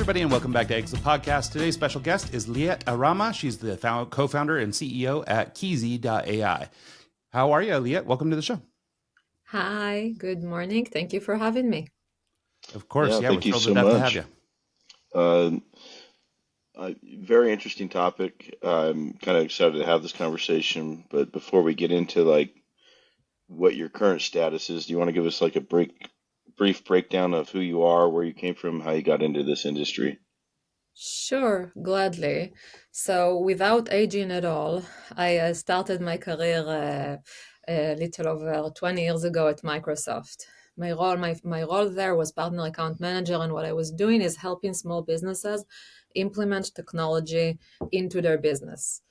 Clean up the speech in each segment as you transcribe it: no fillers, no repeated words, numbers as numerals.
everybody, and welcome back to Exit Podcast. Today's special guest is Liat Arama. She's the co-founder and CEO at Keezy.ai. How are you, Liat? Welcome to the show. Hi, good morning. Thank you for having me. Of course, Thank we're you thrilled so to death to much. have you. Very interesting topic. I'm kind of excited to have this conversation, but before we get into what your current status is, do you want to give us like a brief breakdown of who you are, where you came from, how you got into this industry? Sure, gladly. So, without aging at all, I started my career a little over 20 years ago at Microsoft. My role there was partner account manager, and what I was doing is helping small businesses implement technology into their business,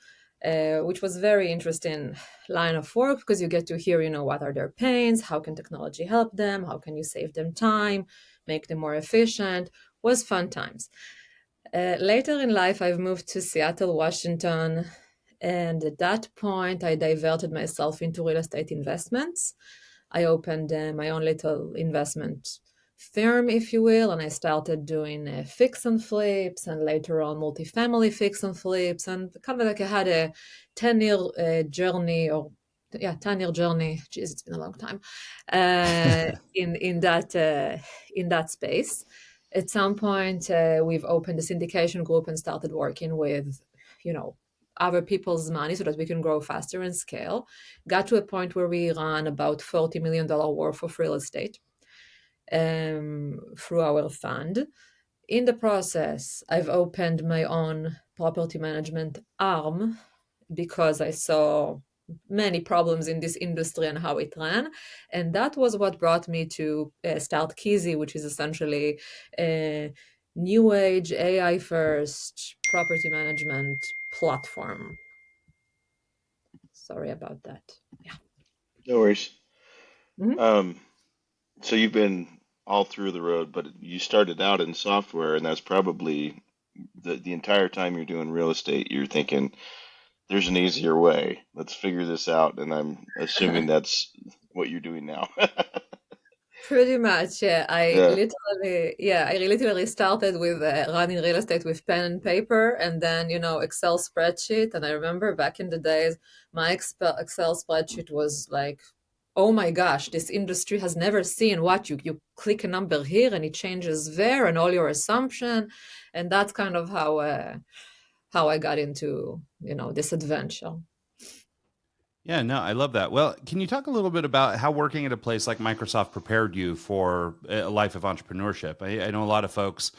which was very interesting line of work because you get to hear, what are their pains, how can technology help them, how can you save them time, make them more efficient. Was fun times. Later in life, I've moved to Seattle, Washington, and at that point, I diverted myself into real estate investments. I opened my own little investment firm, if you will, and I started doing fix and flips, and later on multifamily fix and flips, and kind of like I had a 10-year journey, or 10-year journey. Jeez, it's been a long time in that space. At some point, we've opened a syndication group and started working with, other people's money so that we can grow faster and scale. Got to a point where we ran about $40 million worth of real estate through our fund. In the process, I've opened my own property management arm because I saw many problems in this industry and how it ran. And that was what brought me to start Keezy, which is essentially a new age AI first property management platform. Sorry about that. Yeah. No worries. Mm-hmm. So you've been all through the road, but you started out in software, and that's probably the entire time you're doing real estate, you're thinking, there's an easier way. Let's figure this out. And I'm assuming that's what you're doing now. Pretty much, yeah. Yeah. I literally started with running real estate with pen and paper, and then Excel spreadsheet. And I remember back in the days, my Excel spreadsheet was like, oh my gosh, this industry has never seen what you click a number here and it changes there, and all your assumption, and that's kind of how I got into this adventure. Yeah, no, I love that. Well, can you talk a little bit about how working at a place like Microsoft prepared you for a life of entrepreneurship? I know a lot of folks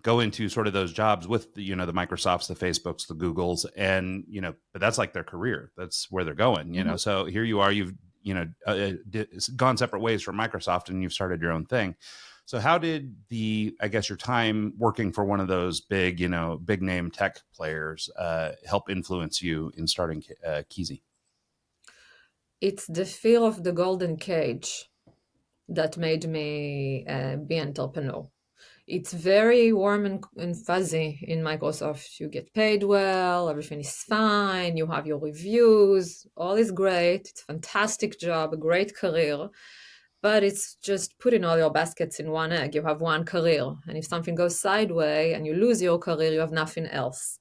go into sort of those jobs with the Microsofts, the Facebooks, the Googles, and but that's like their career. That's where they're going. Mm-hmm. So here you are. You've gone separate ways from Microsoft, and you've started your own thing. So how did your time working for one of those big name tech players help influence you in starting Keezy? It's the fear of the golden cage that made me be an entrepreneur. It's very warm and fuzzy in Microsoft. You get paid well, everything is fine, you have your reviews, all is great, it's a fantastic job, a great career, but it's just putting all your baskets in one egg. You have one career, and if something goes sideways and you lose your career, you have nothing else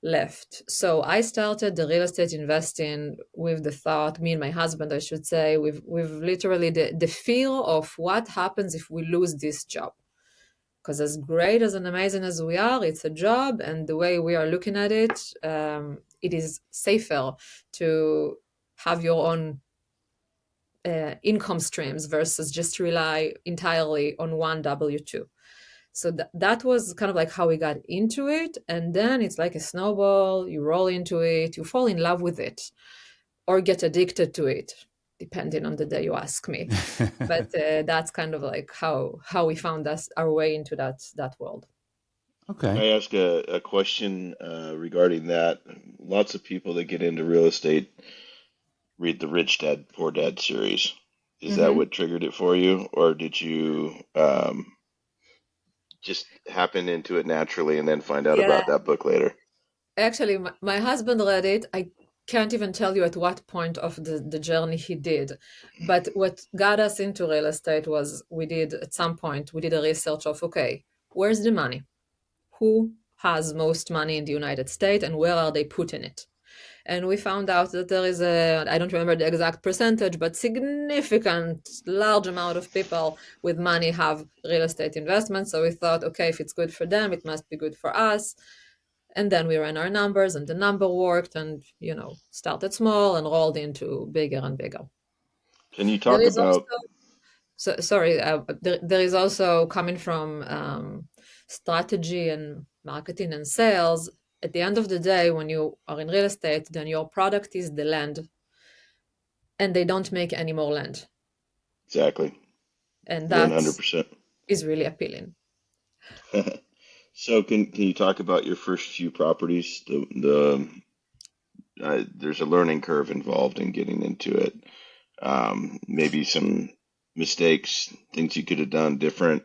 left. So I started the real estate investing with the thought, me and my husband, I should say, with literally the fear of what happens if we lose this job. Because as great as and amazing as we are, it's a job, and the way we are looking at it, it is safer to have your own income streams versus just rely entirely on one W-2. So that was kind of like how we got into it. And then it's like a snowball. You roll into it, you fall in love with it, or get addicted to it, depending on the day you ask me. But that's kind of like how we found our way into that world. Okay. Can I ask a question regarding that? Lots of people that get into real estate read the Rich Dad, Poor Dad series. Is that what triggered it for you, or did you just happen into it naturally and then find out Yeah, about that book later? actually, my husband read it. I can't even tell you at what point of the journey he did. But what got us into real estate was at some point, we did a research of, okay, where's the money? who has most money in the United States and where are they putting it. And we found out that there is I don't remember the exact percentage, but significant, large amount of people with money have real estate investments. So we thought, okay, if it's good for them, it must be good for us. And then we ran our numbers and the number worked and, started small and rolled into bigger and bigger. Can you There talk is about? also, sorry, there is also coming from strategy and marketing and sales. At the end of the day, when you are in real estate, then your product is the land and they don't make any more land. Exactly. And that 100%. is really appealing. So can you talk about your first few properties? There's a learning curve involved in getting into it. Maybe some mistakes, things you could have done different.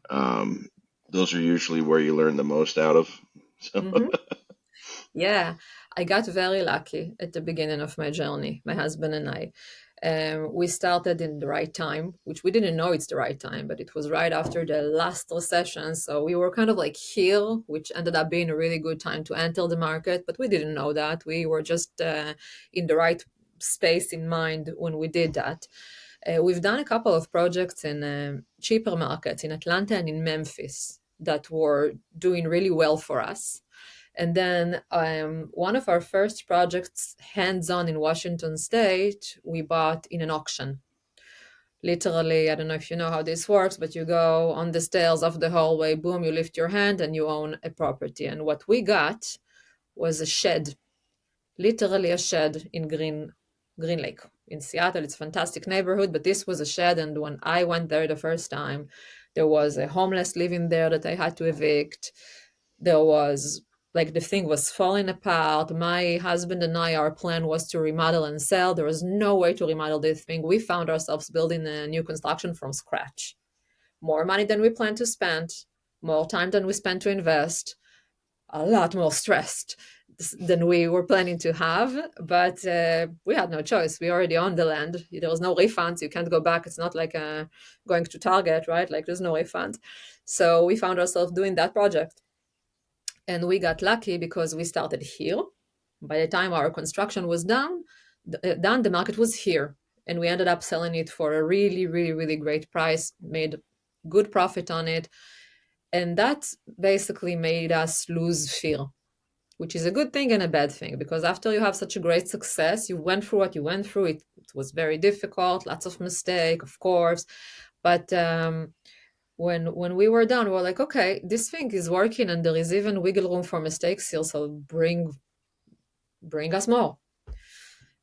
Those are usually where you learn the most out of. So Mm-hmm. Yeah, I got very lucky at the beginning of my journey, my husband and I. We started in the right time, which we didn't know it's the right time, but it was right after the last recession. So we were kind of like here, which ended up being a really good time to enter the market, but we didn't know that. We were just in the right space in mind when we did that. We've done a couple of projects in cheaper markets in Atlanta and in Memphis that were doing really well for us. And then one of our first projects, hands-on in Washington State, we bought in an auction. Literally, I don't know if you know how this works, but you go on the stairs of the hallway, boom, you lift your hand and you own a property. And what we got was a shed, literally a shed in Green Lake in Seattle. It's a fantastic neighborhood, but this was a shed. And when I went there the first time, there was a homeless living there that I had to evict. There was the thing was falling apart. My husband and I, our plan was to remodel and sell. There was no way to remodel this thing. We found ourselves building a new construction from scratch. More money than we planned to spend, more time than we spent to invest, a lot more stressed than we were planning to have. But we had no choice. We already owned the land. There was no refunds. You can't go back. It's not like going to Target, right? Like there's no refund. So we found ourselves doing that project. And we got lucky because we started here. By the time our construction was done, the market was here. And we ended up selling it for a really, really, really great price, made good profit on it. And that basically made us lose fear, which is a good thing and a bad thing, because after you have such a great success, you went through what you went through. It was very difficult, lots of mistake, of course. But when we were done, we were like, okay, this thing is working and there is even wiggle room for mistakes here, so bring us more.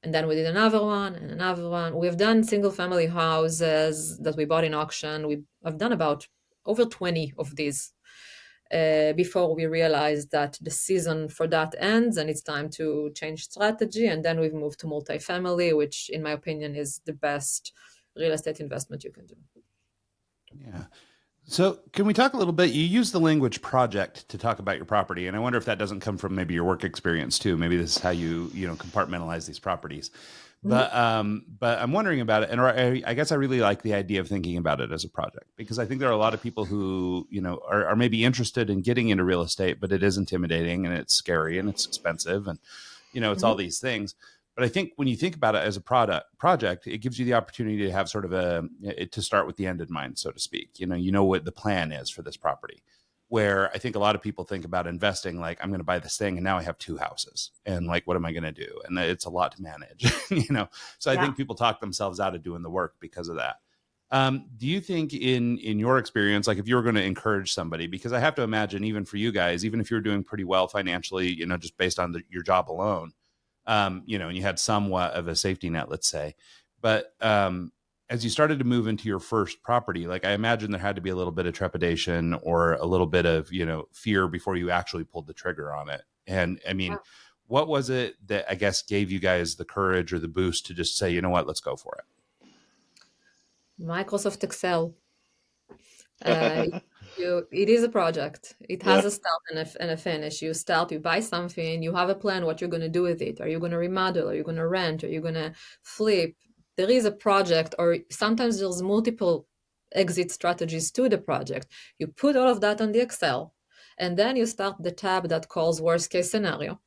And then we did another one and another one. We've done single family houses that we bought in auction. I've done about over 20 of these before we realized that the season for that ends and it's time to change strategy. And then we've moved to multifamily, which in my opinion is the best real estate investment you can do. Yeah. So can we talk a little bit? You use the language project to talk about your property, and I wonder if that doesn't come from maybe your work experience too. Maybe this is how you compartmentalize these properties. But I'm wondering about it, and I guess I really like the idea of thinking about it as a project, because I think there are a lot of people who are maybe interested in getting into real estate, but it is intimidating and it's scary and it's expensive and it's all these things. But I think when you think about it as a project, it gives you the opportunity to have sort of to start with the end in mind, so to speak. You know what the plan is for this property. Where I think a lot of people think about investing, like, I'm going to buy this thing and now I have 2 houses and like, what am I going to do? And it's a lot to manage, So I think people talk themselves out of doing the work because of that. Do you think in your experience, like if you were going to encourage somebody, because I have to imagine even for you guys, even if you're doing pretty well financially, just based on your job alone, and you had somewhat of a safety net, let's say, but as you started to move into your first property, like I imagine there had to be a little bit of trepidation or a little bit of, fear before you actually pulled the trigger on it. And I mean, what was it that I guess gave you guys the courage or the boost to just say, you know what, let's go for it? Microsoft Excel. It is a project. It has a start and a finish. You start, you buy something, you have a plan what you're going to do with it. Are you going to remodel? Are you going to rent? Are you going to flip? There is a project, or sometimes there's multiple exit strategies to the project. You put all of that on the Excel, And then you start the tab that calls worst case scenario,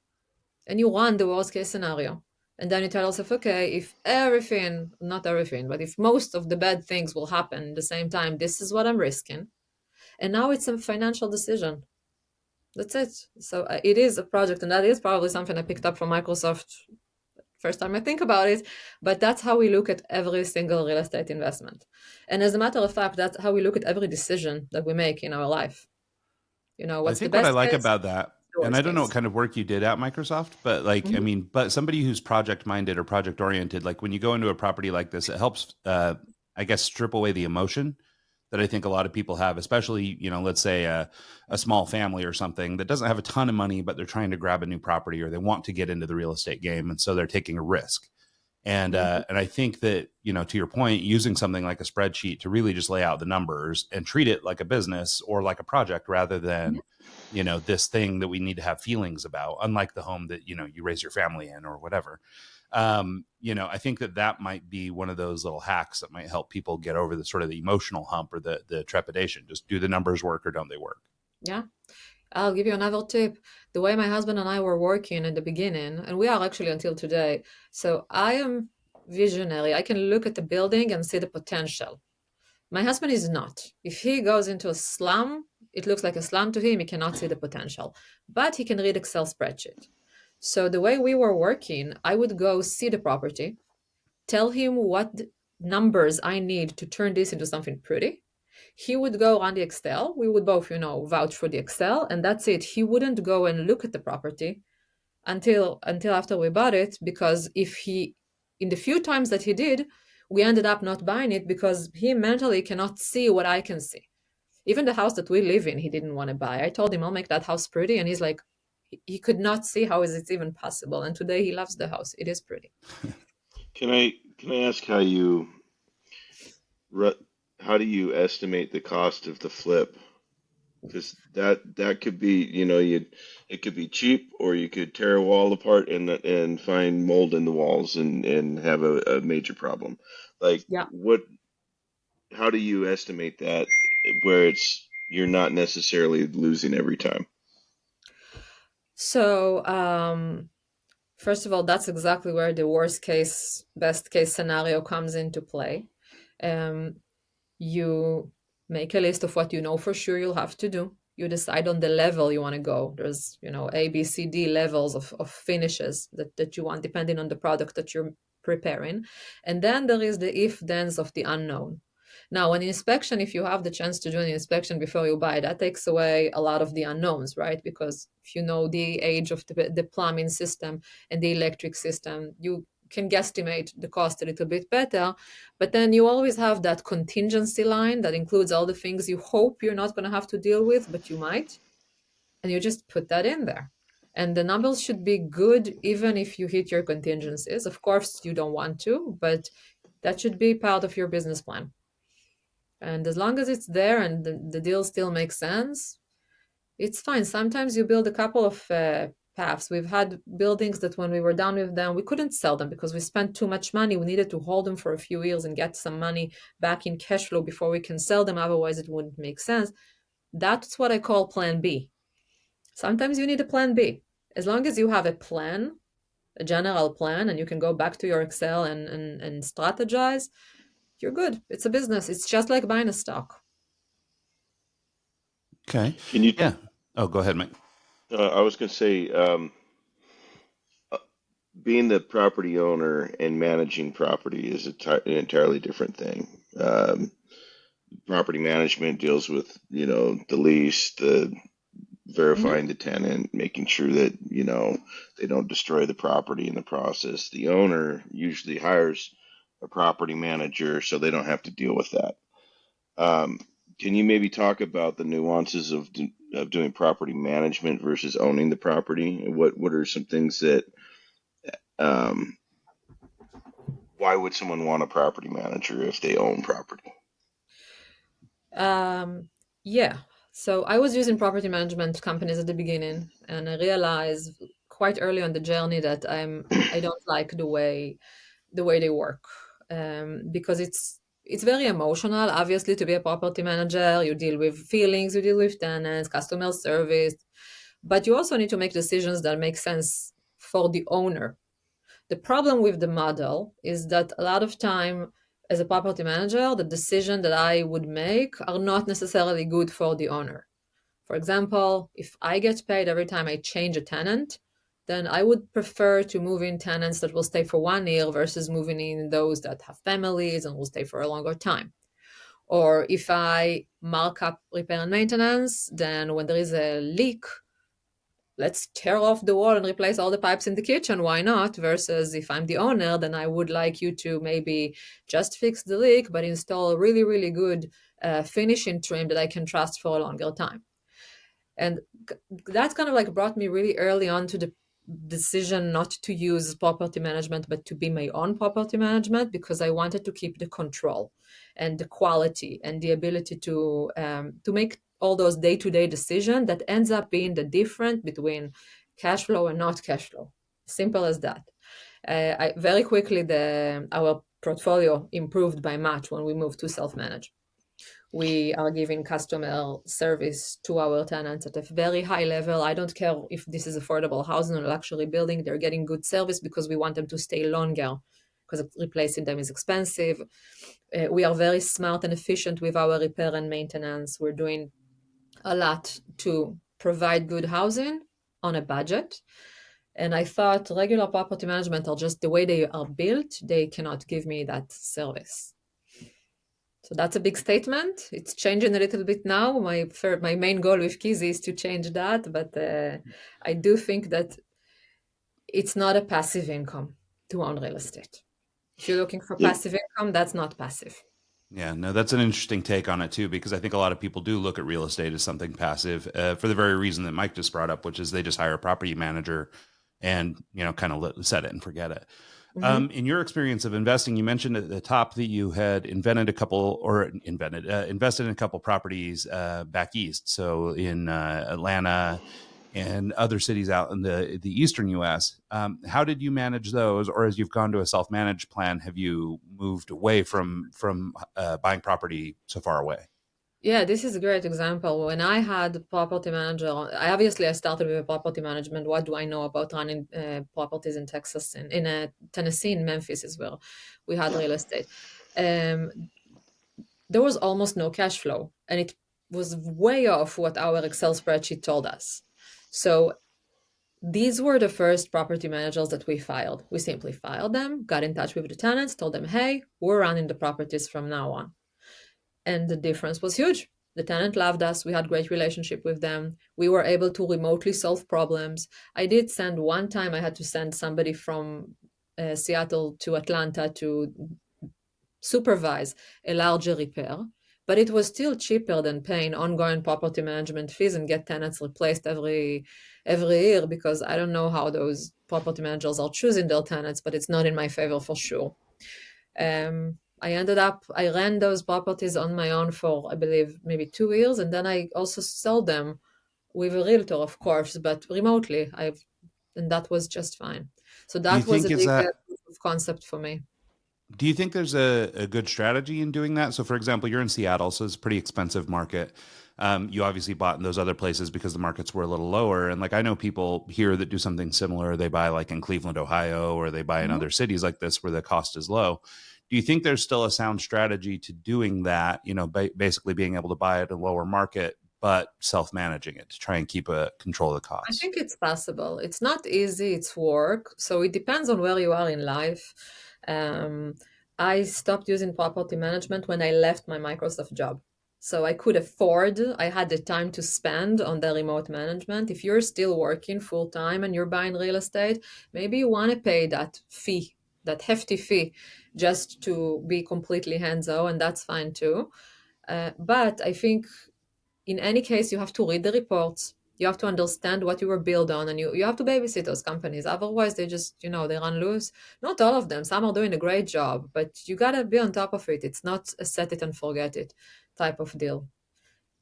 and you run the worst case scenario. And then you tell yourself, okay, if everything, not everything, but if most of the bad things will happen at the same time, this is what I'm risking. And now it's a financial decision. That's it. So it is a project, and that is probably something I picked up from Microsoft first time I think about it, but that's how we look at every single real estate investment. And as a matter of fact, that's how we look at every decision that we make in our life. You know, I what's the think what I best like case, about that, the and I worst don't know what case. kind of work you did at Microsoft, but like, I Mhm. mean, but somebody who's project minded or project oriented, like when you go into a property like this, it helps, I guess, strip away the emotion that I think a lot of people have, especially, let's say a small family or something that doesn't have a ton of money, but they're trying to grab a new property or they want to get into the real estate game. And so they're taking a risk. Mhm. And I think that, to your point, using something like a spreadsheet to really just lay out the numbers and treat it like a business or like a project rather than, this thing that we need to have feelings about, unlike the home that, you raise your family in or whatever. I think that might be one of those little hacks that might help people get over the sort of the emotional hump or the trepidation. Just do the numbers work or don't they work? Yeah. I'll give you another tip. The way my husband and I were working in the beginning, and we are actually until today. So I am visionary. I can look at the building and see the potential. My husband is not. If he goes into a slum, it looks like a slum to him. He cannot see the potential, but he can read Excel spreadsheet. So the way we were working, I would go see the property, tell him what numbers I need to turn this into something pretty. He would go on the Excel. We would both, vouch for the Excel, and that's it. He wouldn't go and look at the property until after we bought it, because if he, in the few times that he did, we ended up not buying it because he mentally cannot see what I can see. Even the house that we live in, he didn't want to buy. I told him I'll make that house pretty, and he's like, he could not see how is it even possible. And today he loves the house. It is pretty. Can I ask ru- how do you estimate the cost of the flip? Because that could be, it could be cheap, or you could tear a wall apart and find mold in the walls and have a major problem. Like Yeah. how do you estimate that where you're not necessarily losing every time? So, first of all, that's exactly where the worst case, best case scenario comes into play. Um, you make a list of what you know for sure you'll have to do. You decide on the level you want to go. There's, A, B, C, D levels of finishes that you want, depending on the product that you're preparing. And then there is the if thens of the unknown. Now, an inspection, if you have the chance to do an inspection before you buy, that takes away a lot of the unknowns, right? Because if you know the age of the plumbing system and the electric system, you can guesstimate the cost a little bit better. But then you always have that contingency line that includes all the things you hope you're not going to have to deal with, but you might. And you just put that in there. And the numbers should be good even if you hit your contingencies. Of course, you don't want to, but that should be part of your business plan. And as long as it's there and the deal still makes sense, it's fine. Sometimes you build a couple of paths. We've had buildings that when we were done with them, we couldn't sell them because we spent too much money. We needed to hold them for a few years and get some money back in cash flow before we can sell them. Otherwise, it wouldn't make sense. That's what I call plan B. Sometimes you need a plan B. As long as you have a plan, a general plan, and you can go back to your Excel and strategize, you're good. It's a business. It's just like buying a stock. Okay. Can you? Yeah. Oh, go ahead, Mike. I was going to say, uh, being the property owner and managing property is an entirely different thing. Property management deals with, the lease, the Mhm. verifying the tenant, making sure that, they don't destroy the property in the process. The owner usually hires a property manager so they don't have to deal with that. Um, can you maybe talk about the nuances of doing property management versus owning the property? And what are some things that, um, why would someone want a property manager if they own property? Um, yeah. So I was using property management companies at the beginning, and I realized quite early on the journey that I don't like the way they work, because it's it's very emotional. Obviously, to be a property manager, you deal with feelings, you deal with tenants, customer service, but you also need to make decisions that make sense for the owner. The problem with the model is that a lot of time as a property manager, the decision that I would make are not necessarily good for the owner. For example, if I get paid every time I change a tenant, then I would prefer to move in tenants that will stay for 1 year versus moving in those that have families and will stay for a longer time. Or if I mark up repair and maintenance, then when there is a leak, let's tear off the wall and replace all the pipes in the kitchen. Why not? Versus if I'm the owner, then I would like you to maybe just fix the leak, but install a really, really good finishing trim that I can trust for a longer time. And that kind of like brought me really early on to the decision not to use property management, but to be my own property management, because I wanted to keep the control and the quality and the ability to make all those day-to-day decisions that ends up being the difference between cash flow and not cash flow. Simple as that. Very quickly, our portfolio improved by much when we moved to self-manage. We are giving customer service to our tenants at a very high level. I don't care if this is affordable housing or luxury building, they're getting good service because we want them to stay longer, because replacing them is expensive. We are very smart and efficient with our repair and maintenance. We're doing a lot to provide good housing on a budget. And I thought regular property management are just the way they are built, they cannot give me that service. So that's a big statement. It's changing a little bit now. My main goal with Keezy is to change that, but I do think that it's not a passive income to own real estate. If you're looking for Yeah, passive income, that's not passive. Yeah, no, that's an interesting take on it too, because I think a lot of people do look at real estate as something passive for the very reason that Mike just brought up, which is they just hire a property manager and kind of set it and forget it. Mm-hmm. In your experience of investing, you mentioned at the top that you had invested in a couple properties back east, so in Atlanta and other cities out in the eastern U.S. How did you manage those, or as you've gone to a self-managed plan, have you moved away from buying property so far away? Yeah, this is a great example. When I had a property manager, I started with property management. What do I know about running properties in Texas and in Tennessee, in Memphis as well? We had real estate. There was almost no cash flow, and it was way off what our Excel spreadsheet told us. So these were the first property managers that we filed. We simply filed them, got in touch with the tenants, told them, hey, we're running the properties from now on. And the difference was huge. The tenant loved us. We had great relationship with them. We were able to remotely solve problems. I did send one time, I had to send somebody from Seattle to Atlanta to supervise a larger repair, but it was still cheaper than paying ongoing property management fees and get tenants replaced every year, because I don't know how those property managers are choosing their tenants, but it's not in my favor for sure. I ran those properties on my own for, I believe, maybe 2 years, and then I also sold them with a realtor, of course, but remotely. And that was just fine. So Do you that was a think is big that proof of concept for me. Do you think there's a good strategy in doing that? So, for example, you're in Seattle, so it's a pretty expensive market. You obviously bought in those other places because the markets were a little lower. And like I know people here that do something similar. They buy like in Cleveland, Ohio, or they buy in Mhm. other cities like this where the cost is low. Do you think there's still a sound strategy to doing that? Basically being able to buy at a lower market, but self-managing it to try and keep a control of the I costs. think it's possible. It's not easy, it's work. So it depends on where you are in life. Um, I stopped using property management when I left my Microsoft job. So I could afford, I had the time to spend on the remote management. If you're still working full time and you're buying real estate, maybe you want to pay that fee, that hefty fee, just to be completely hands on, and that's fine too. But I think in any case, you have to read the reports. You have to understand what you were built on, and you have to babysit those companies. Otherwise, they just, they run loose. Not all of them. Some are doing a great job, but you got to be on top of it. It's not a set it and forget it type of deal.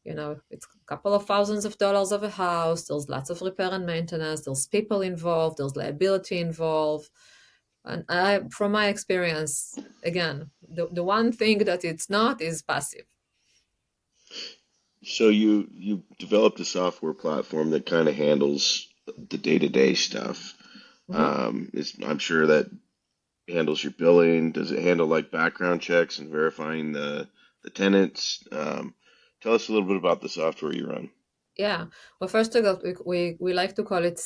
It's a couple of thousands of dollars of a house. There's lots of repair and maintenance. There's people involved. There's liability involved. And from my experience, again, the one thing that it's not is passive. So you developed a software platform that kind of handles the day-to-day stuff. Mhm. I'm sure that handles your billing. Does it handle like background checks and verifying the tenants? Tell us a little bit about the software you run. Yeah. Well, first of all, we like to call it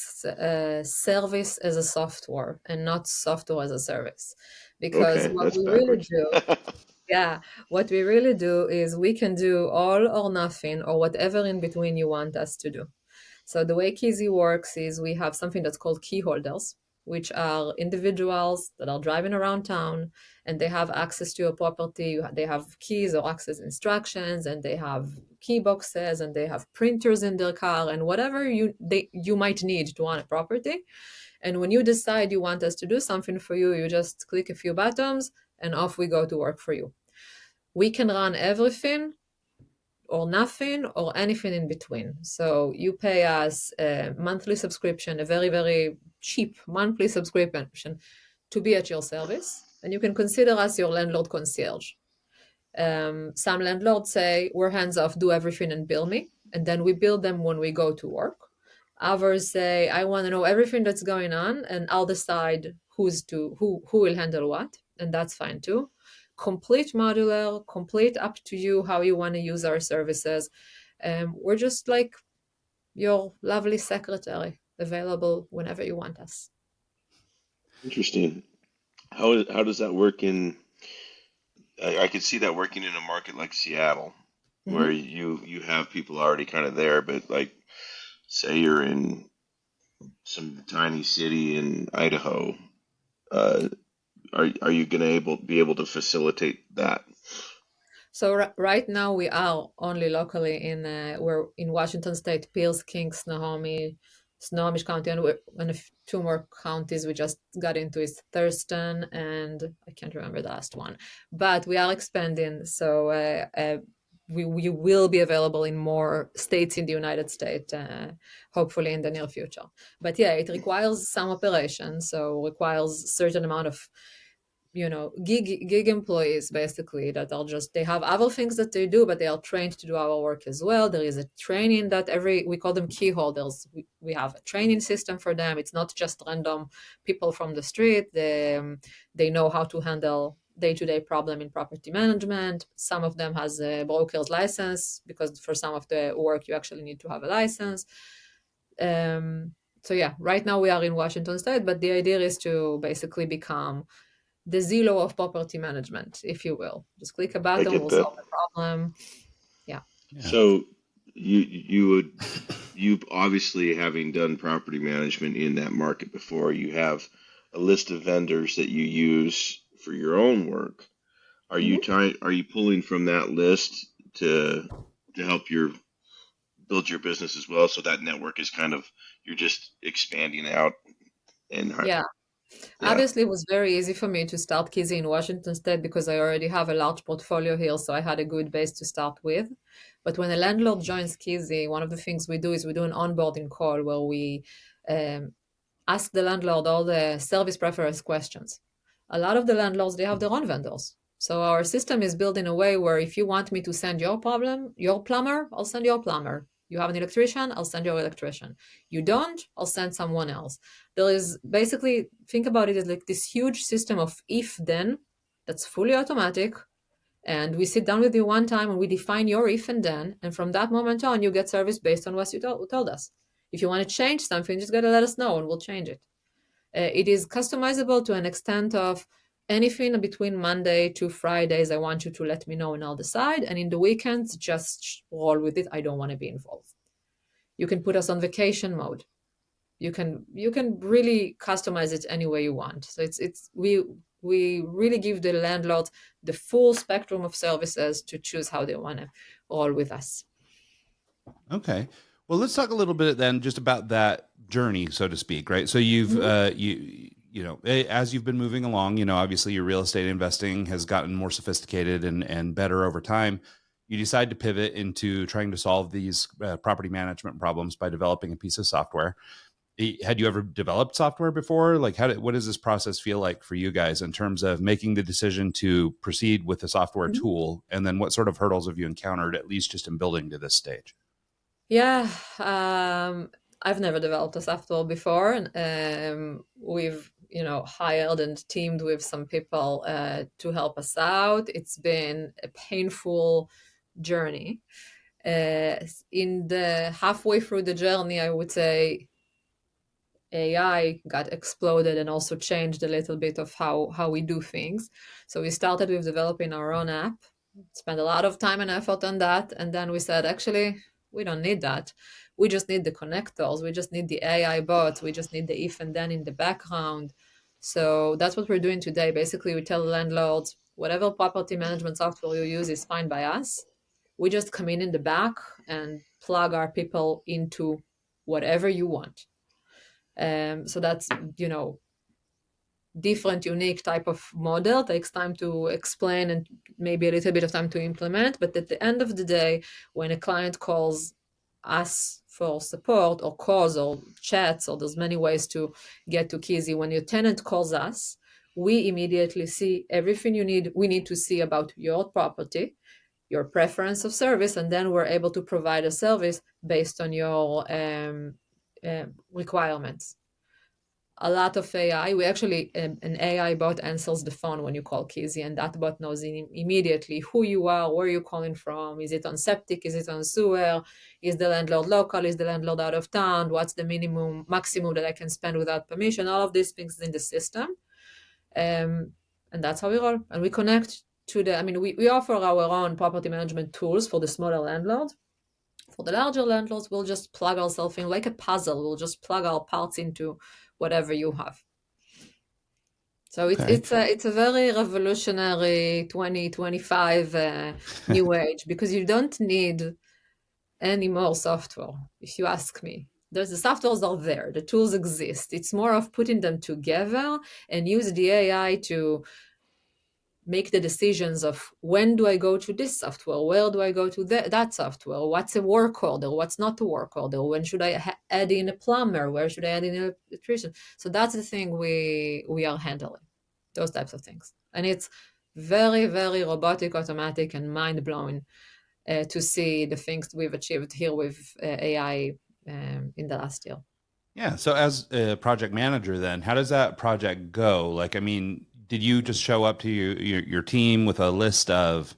service as a software and not software as a service. Because Okay, what that's we really backwards. do, yeah, what we really do is we can do all or nothing or whatever in between you want us to do. So the way Keezy works is we have something that's called key holders, which are individuals that are driving around town and they have access to your property. They have keys or access instructions, and they have key boxes, and they have printers in their car, and whatever you might need to own a property. And when you decide you want us to do something for you, you just click a few buttons and off we go to work for you. We can run everything or nothing or anything in between. So you pay us a monthly subscription, a very, very cheap monthly subscription to be at your service. And you can consider us your landlord concierge. Some landlords say, we're hands off, do everything and bill me. And then we bill them when we go to work. Others say, I want to know everything that's going on and I'll decide who will handle what. And that's fine too. Complete modular, complete up to you how you want to use our services. We're just like your lovely secretary, available whenever you want us. Interesting. How does that work in? I could see that working in a market like Seattle, where Mhm. you have people already kind of there, but like say you're in some tiny city in Idaho, uh, are you gonna be able to facilitate that? So right now we are only locally we're in Washington State, Pierce, King, Snohomish County, and two more counties we just got into is Thurston, and I can't remember the last one. But we are expanding, so we will be available in more states in the United States, hopefully in the near future. But yeah, it requires some operation, so requires certain amount of gig employees basically that are just they have other things that they do, but they are trained to do our work as well. There is a training that we call them key holders. We have a training system for them. It's not just random people from the street. They know how to handle day-to-day problem in property management. Some of them has a broker's license because for some of the work you actually need to have a license. So yeah, right now we are in Washington State, but the idea is to basically become the Zillow of property management, if you will. Just click a I button, get we'll that. solve the problem. Yeah. Yeah. So you obviously having done property management in that market before, you have a list of vendors that you use for your own work. Mhm. Are you pulling from that list to help build your business as well? So that network is kind of you're just expanding out and Yeah. yeah. Obviously, it was very easy for me to start Keezy in Washington State because I already have a large portfolio here, so I had a good base to start with. But when a landlord joins Keezy, one of the things we do is we do an onboarding call where we um, ask the landlord all the service preference questions. A lot of the landlords, they have their own vendors. So our system is built in a way where if you want me to send your plumber, I'll send your plumber. You have an electrician, I'll send your electrician. You don't, I'll send someone else. There is basically, think about it as like this huge system of if then that's fully automatic. And we sit down with you one time and we define your if and then. And from that moment on, you get service based on what you told us. If you want to change something, just gotta let us know and we'll change it. It is customizable to an extent of anything between Monday to Fridays. I want you to let me know and I'll decide. And in the weekends, just roll with it. I don't want to be involved. You can put us on vacation mode. You can really customize it any way you want. So we really give the landlord the full spectrum of services to choose how they want to roll with us. Okay. Well, let's talk a little bit then just about that journey, so to speak, right? So you've Mhm. as you've been moving along, obviously your real estate investing has gotten more sophisticated and better over time. You decide to pivot into trying to solve these property management problems by developing a piece of software. Had you ever developed software before? Like, what does this process feel like for you guys in terms of making the decision to proceed with the software Mhm. tool? And then what sort of hurdles have you encountered, at least just in building to this stage? Yeah, I've never developed a software before. We've, hired and teamed with some people to help us out. It's been a painful journey. In the halfway through the journey, I would say AI got exploded and also changed a little bit of how we do things. So we started with developing our own app, spent a lot of time and effort on that, and then we said, actually, we don't need that. We just need the connectors. We just need the AI bots. We just need the if and then in the background. So that's what we're doing today. Basically, we tell landlords whatever property management software you use is fine by us. We just come in the back and plug our people into whatever you want. So that's, different, unique type of model. Takes time to explain and maybe a little bit of time to implement. But at the end of the day, when a client calls us for support or calls or chats, or there's many ways to get to Keezy, when your tenant calls us, we immediately see everything we need to see about your property, your preference of service, and then we're able to provide a service based on your requirements. A lot of AI. We actually, an AI bot answers the phone when you call Keezy, and that bot knows immediately who you are, where you're calling from. Is it on septic? Is it on sewer? Is the landlord local? Is the landlord out of town? What's the maximum that I can spend without permission? All of these things in the system. And that's how we roll. And we connect to we offer our own property management tools for the smaller landlords. For the larger landlords, we'll just plug ourselves in like a puzzle. We'll just plug our parts into whatever you have. So Okay. it's a very revolutionary 2025 new age, because you don't need any more software, if you ask me. The softwares are there, the tools exist. It's more of putting them together and use the AI to make the decisions of when do I go to this software, where do I go to that software, what's a work order, what's not a work order, when should I add in a plumber, where should I add in an electrician. So that's the thing we are handling, those types of things. And it's very, very robotic, automatic, and mind-blowing to see the things we've achieved here with AI in the last year. Yeah. So as a project manager, then how does that project go? Like, I mean, did you just show up to your team with a list of,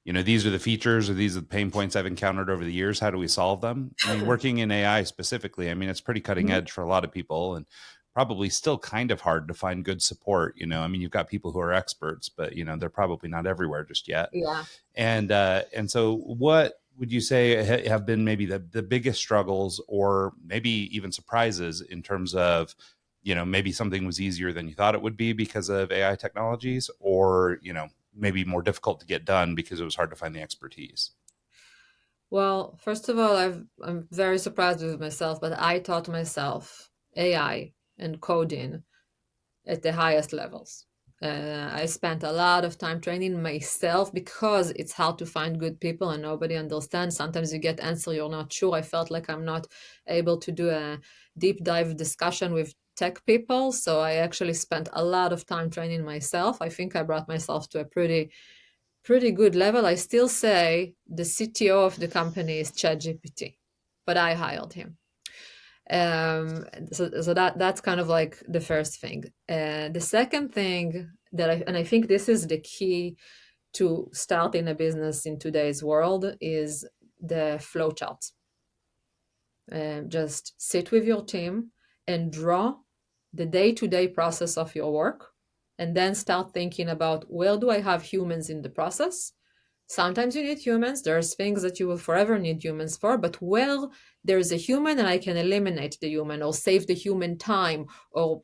these are the features or these are the pain points I've encountered over the years. How do we solve them? I mean, working in AI specifically, I mean, it's pretty cutting Mhm. edge for a lot of people and probably still kind of hard to find good support. I mean, you've got people who are experts, but they're probably not everywhere just yet. Yeah. And so what would you say have been maybe the biggest struggles or maybe even surprises in terms of, maybe something was easier than you thought it would be because of AI technologies, or, maybe more difficult to get done because it was hard to find the expertise? Well, first of all, I'm very surprised with myself, but I taught myself AI and coding at the highest levels. I spent a lot of time training myself because it's hard to find good people and nobody understands. Sometimes you get answer you're not sure. I felt like I'm not able to do a deep dive discussion with tech people, so I actually spent a lot of time training myself. I think I brought myself to a pretty good level. I still say the CTO of the company is ChatGPT, but I hired him. So that's kind of like the first thing. The second thing I think this is the key to starting a business in today's world is the flowchart. Just sit with your team and draw the day-to-day process of your work, and then start thinking about where do I have humans in the process. Sometimes you need humans. There's things that you will forever need humans for, but where there's a human and I can eliminate the human or save the human time or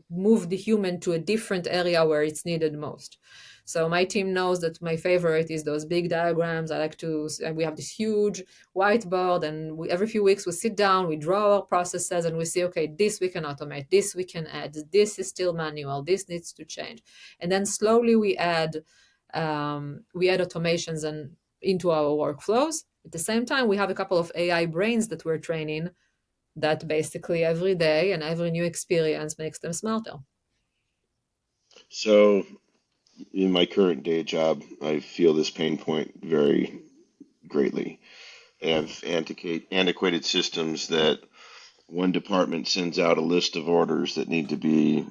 move the human to a different area where it's needed most. So my team knows that my favorite is those big diagrams. We have this huge whiteboard, and every few weeks we sit down, we draw our processes, and we see, okay, this we can automate, this we can add, this is still manual, this needs to change. And then slowly we add automations into our workflows. At the same time, we have a couple of AI brains that we're training that basically every day and every new experience makes them smarter. So, in my current day job, I feel this pain point very greatly. They have antiquated systems that one department sends out a list of orders that need to be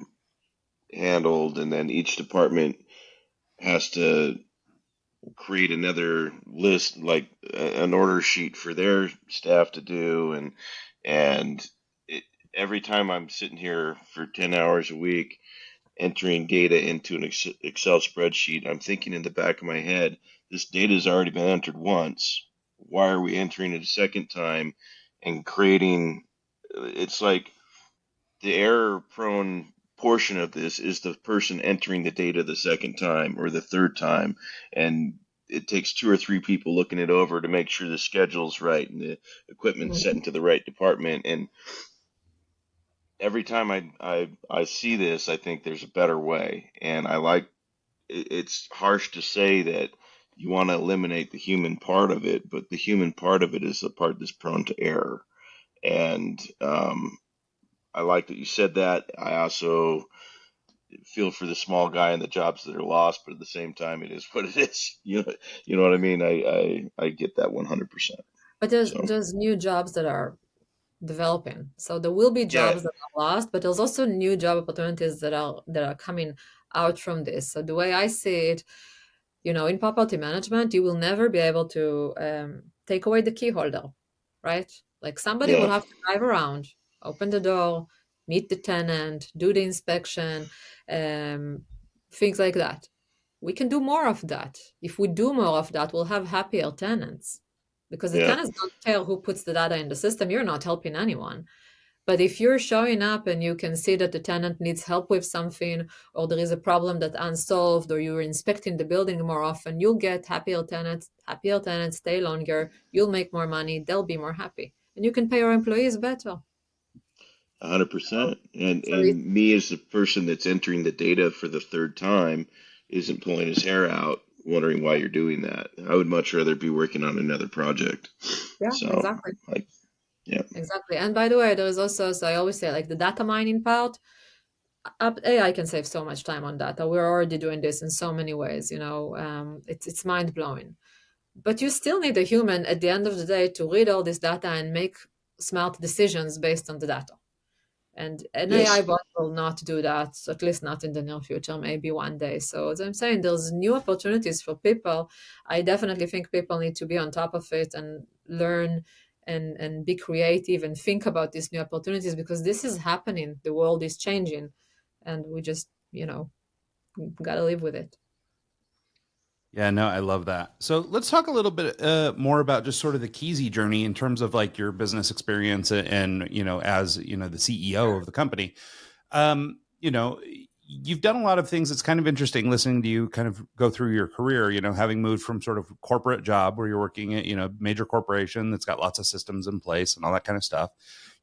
handled, and then each department has to create another list, like an order sheet for their staff to do, and it, every time I'm sitting here for 10 hours a week entering data into an Excel spreadsheet, I'm thinking in the back of my head, this data has already been entered once. Why are we entering it a second time and creating? It's like the error prone portion of this is the person entering the data the second time or the third time, and it takes two or three people looking it over to make sure the schedule's right and the equipment's set Mhm. into the right department. And every time I see this, I think there's a better way. And I like it's harsh to say that you want to eliminate the human part of it, but the human part of it is the part that's prone to error. And I like that you said that. I also feel for the small guy and the jobs that are lost, but at the same time, it is what it is. You know what I mean? I get that 100%. But there's So there's new jobs that are developing. So there will be yeah, jobs that are lost, but there's also new job opportunities that are coming out from this. So the way I see it, in property management, you will never be able to take away the key holder, right? Like somebody will yeah, have to drive around, open the door, meet the tenant, do the inspection, um, things like that. We can do more of that. If we do more of that, we'll have happier tenants because the yeah, tenants don't care who puts the data in the system. You're not helping anyone. But if you're showing up and you can see that the tenant needs help with something, or there is a problem that's unsolved, or you're inspecting the building more often, you'll get happier tenants. Happier tenants stay longer. You'll make more money. They'll be more happy. And you can pay your employees better. 100%. And So it, me as the person that's entering the data for the third time isn't pulling his hair out, wondering why you're doing that. I would much rather be working on another project. yeah, So exactly. like, yeah, Exactly. And by the way, there is also, so I always say, like the data mining part, AI can save so much time on data. We're already doing this in so many ways, it's mind blowing. But you still need a human at the end of the day to read all this data and make smart decisions based on the data. And an AI yes, bot will not do that, at least not in the near future, maybe one day. So as I'm saying, there's new opportunities for people. I definitely think people need to be on top of it and learn and be creative and think about these new opportunities because this is happening. The world is changing and we just, gotta live with it. Yeah, no, I love that. So let's talk a little bit more about just sort of the Keezy journey in terms of like your business experience and, as, the CEO of the company. You know, you've done a lot of things. It's kind of interesting listening to you kind of go through your career, having moved from sort of corporate job where you're working at, major corporation that's got lots of systems in place and all that kind of stuff.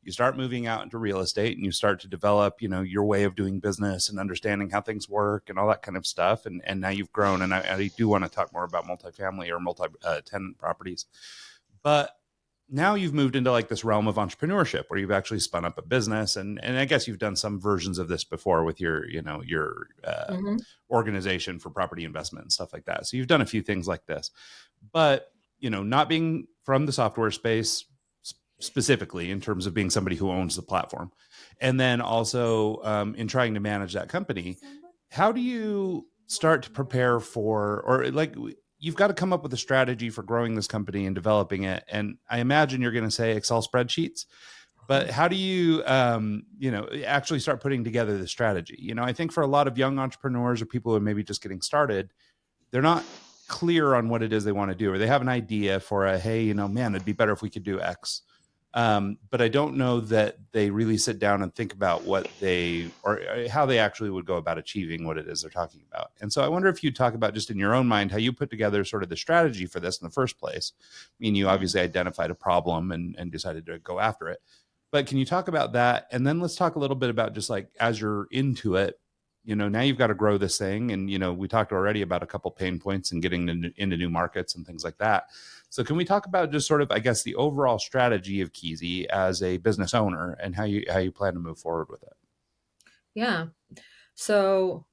You start moving out into real estate and you start to develop, your way of doing business and understanding how things work and all that kind of stuff. And now you've grown. And I do want to talk more about multifamily or multi-tenant properties. But now you've moved into like this realm of entrepreneurship where you've actually spun up a business and I guess you've done some versions of this before with your Hmm. organization for property investment and stuff like that. So you've done a few things like this, but not being from the software space specifically in terms of being somebody who owns the platform, and then also in trying to manage that company, how do you start to prepare for, or like you've got to come up with a strategy for growing this company and developing it. And I imagine you're going to say Excel spreadsheets, but how do you, actually start putting together the strategy? I think for a lot of young entrepreneurs or people who are maybe just getting started, they're not clear on what it is they want to do, or they have an idea for hey, man, it'd be better if we could do X. But I don't know that they really sit down and think about what they or how they actually would go about achieving what it is they're talking about. And so I wonder if you talk about just in your own mind how you put together sort of the strategy for this in the first place. I mean, you obviously identified a problem and decided to go after it. But can you talk about that? And then let's talk a little bit about just like as you're into it, now you've got to grow this thing. And, we talked already about a couple pain points and getting into new markets and things like that. So can we talk about just sort of, I guess, the overall strategy of Keezy as a business owner and how you plan to move forward with it? Yeah. So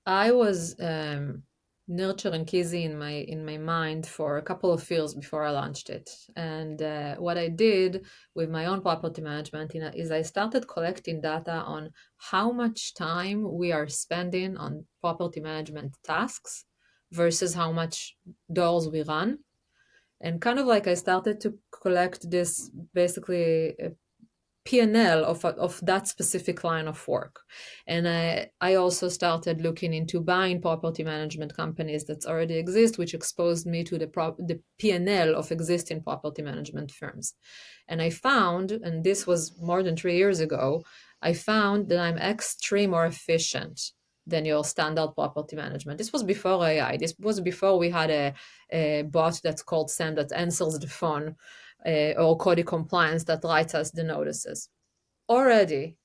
I was nurturing Keezy in my mind for a couple of years before I launched it. And what I did with my own property management is I started collecting data on how much time we are spending on property management tasks versus how much doors we run. And kind of like I started to collect this basically P&L of that specific line of work. And I also started looking into buying property management companies that already exist, which exposed me to the P&L of existing property management firms. And I found, and this was more than 3 years ago, I found that I'm extremely more efficient than your standard property management. This was before AI. This was before we had a bot that's called Sam that answers the phone, or Cody Compliance that writes us the notices. Already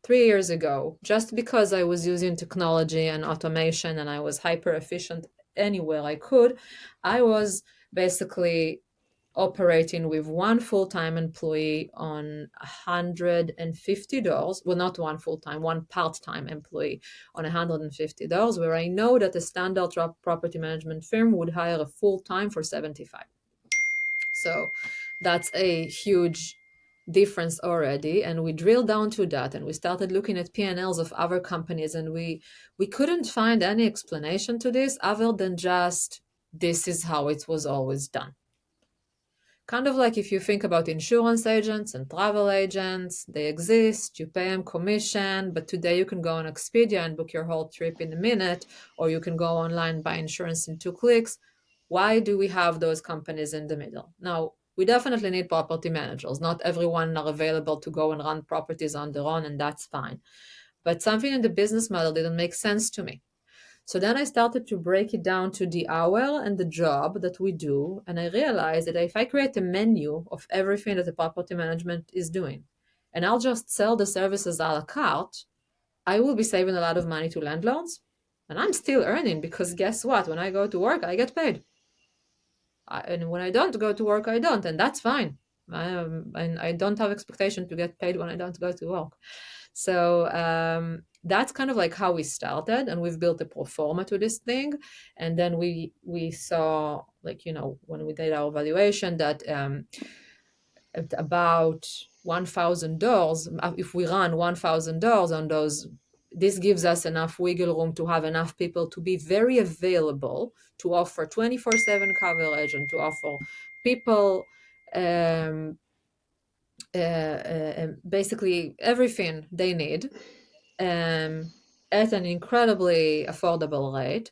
3 years ago, just because I was using technology and automation and I was hyper efficient anywhere I could, I was basically operating with one full-time employee on $150. Well, not one full-time, one part-time employee on $150, where I know that a standard property management firm would hire a full-time for 75. So that's a huge difference already. And we drilled down to that and we started looking at P&Ls of other companies, and we couldn't find any explanation to this other than just this is how it was always done. Kind of like if you think about insurance agents and travel agents, they exist, you pay them commission, but today you can go on Expedia and book your whole trip in a minute, or you can go online and buy insurance in 2 clicks. Why do we have those companies in the middle? Now, we definitely need property managers. Not everyone are available to go and run properties on their own, and that's fine. But something in the business model didn't make sense to me. So then I started to break it down to the hour and the job that we do. And I realized that if I create a menu of everything that the property management is doing, and I'll just sell the services a la carte, I will be saving a lot of money to landlords. And I'm still earning, because guess what? When I go to work, I get paid. And when I don't go to work, I don't. And that's fine. And I don't have expectation to get paid when I don't go to work. So that's kind of like how we started, and we've built a pro forma to this thing. And then we saw, like, when we did our evaluation, that at about $1,000, if we run $1,000 on those, this gives us enough wiggle room to have enough people to be very available, to offer 24/7 coverage, and to offer people basically everything they need at an incredibly affordable rate,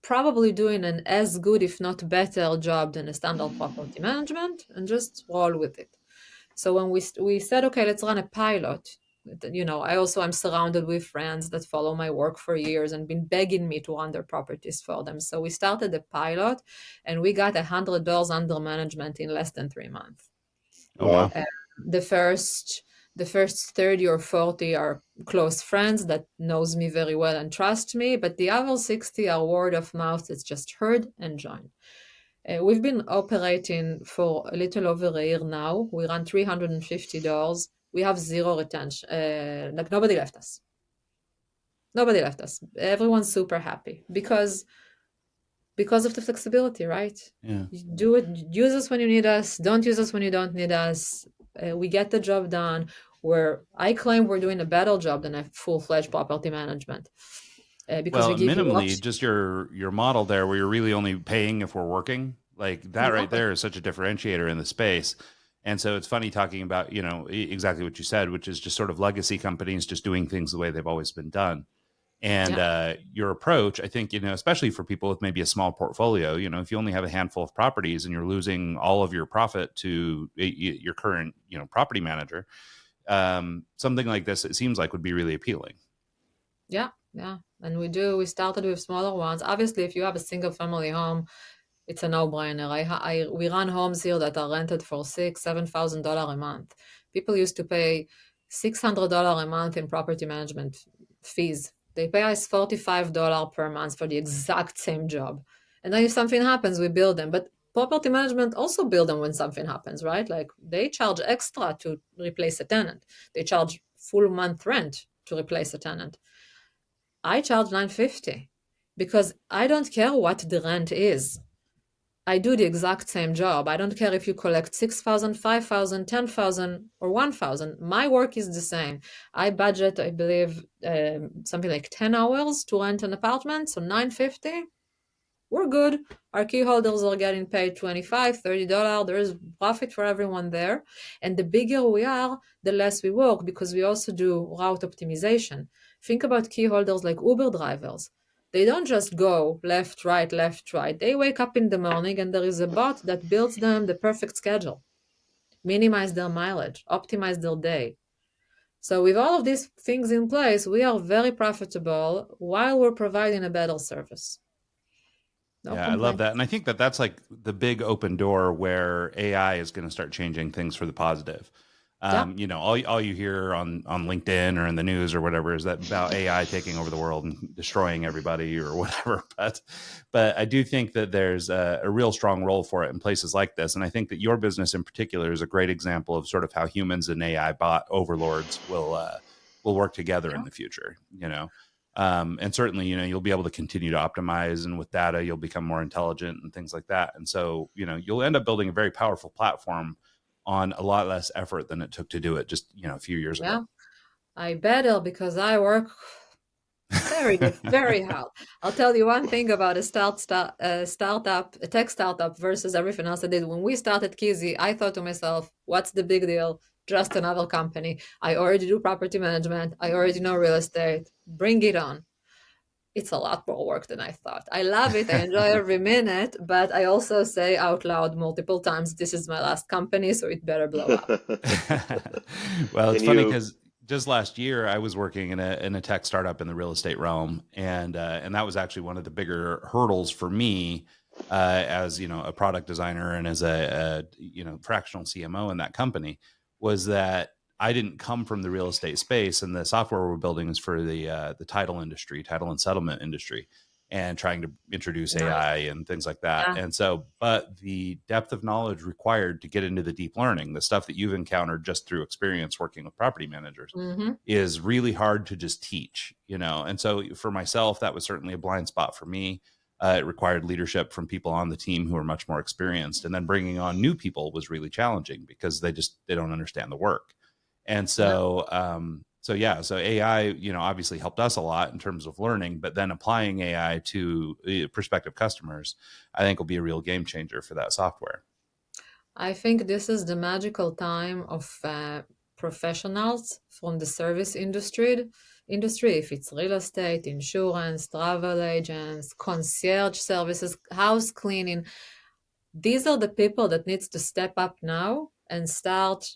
probably doing an as good, if not better, job than a standard property management, and just roll with it. So when we said, okay, let's run a pilot, I also am surrounded with friends that follow my work for years and been begging me to run their properties for them. So we started the pilot, and we got $100 under management in less than 3 months. Oh, wow. The first 30 or 40 are close friends that knows me very well and trust me, but the other 60 are word of mouth. It's just heard and joined. We've been operating for a little over a year now. We run 350 doors. We have zero retention. Like, nobody left us. Nobody left us. Everyone's super happy because of the flexibility, right? Yeah. Do it. Use us when you need us. Don't use us when you don't need us. We get the job done. Where I claim we're doing a better job than a full-fledged property management. Because we give minimally, you just your model there, where you're really only paying if we're working, like that right Exactly. there is such a differentiator in the space. And so it's funny talking about, exactly what you said, which is just sort of legacy companies just doing things the way they've always been done. And your approach, I think, especially for people with maybe a small portfolio, if you only have a handful of properties and you're losing all of your profit to your current, property manager, something like this, it seems like, would be really appealing. Yeah. And we started with smaller ones. Obviously, if you have a single family home, it's a no-brainer. We run homes here that are rented for $6,000-$7,000 a month. People used to pay $600 a month in property management fees. They pay us $45 per month for the exact same job. And then if something happens, we bill them. But property management also bill them when something happens, right? Like they charge extra to replace a tenant. They charge full month rent to replace a tenant. I charge $950 because I don't care what the rent is. I do the exact same job. I don't care if you collect 6,000, 5,000, 10,000, or 1,000. My work is the same. I budget, I believe, something like 10 hours to rent an apartment, so $950. We're good. Our key holders are getting paid $25, $30. There's profit for everyone there. And the bigger we are, the less we work because we also do route optimization. Think about key holders like Uber drivers. They don't just go left, right, left, right. They wake up in the morning and there is a bot that builds them the perfect schedule, minimize their mileage, optimize their day. So with all of these things in place, we are very profitable while we're providing a better service. No Yeah, I love complaints. that. And I think that that's like the big open door where AI is going to start changing things for the positive. Yeah. All you hear on LinkedIn or in the news or whatever is that about AI taking over the world and destroying everybody or whatever. But I do think that there's a real strong role for it in places like this. And I think that your business in particular is a great example of sort of how humans and AI bot overlords will work together in the future, and certainly, you'll be able to continue to optimize, and with data, you'll become more intelligent and things like that. And so, you'll end up building a very powerful platform on a lot less effort than it took to do it just, a few years Yeah, ago. I better because I work very hard. I'll tell you one thing about a startup, a tech startup versus everything else I did. When we started Keezy, I thought to myself, what's the big deal? Just another company. I already do property management. I already know real estate. Bring it on. It's a lot more work than I thought. I love it. I enjoy every minute, but I also say out loud multiple times, this is my last company, so it better blow up. Well, it's Can funny you because just last year I was working in a tech startup in the real estate realm, and that was actually one of the bigger hurdles for me as a product designer and as a fractional CMO in that company, was that I didn't come from the real estate space, and the software we're building is for the title industry, title and settlement industry, and trying to introduce Nice. AI and things like that. Yeah. And so, but the depth of knowledge required to get into the deep learning, the stuff that you've encountered just through experience working with property managers, Mm-hmm. is really hard to just teach, And so for myself, that was certainly a blind spot for me. It required leadership from people on the team who are much more experienced. And then bringing on new people was really challenging because they don't understand the work. And Yeah. so AI, obviously helped us a lot in terms of learning, but then applying AI to prospective customers, I think will be a real game changer for that software. I think this is the magical time of professionals from the service industry. If it's real estate, insurance, travel agents, concierge services, house cleaning, these are the people that needs to step up now and start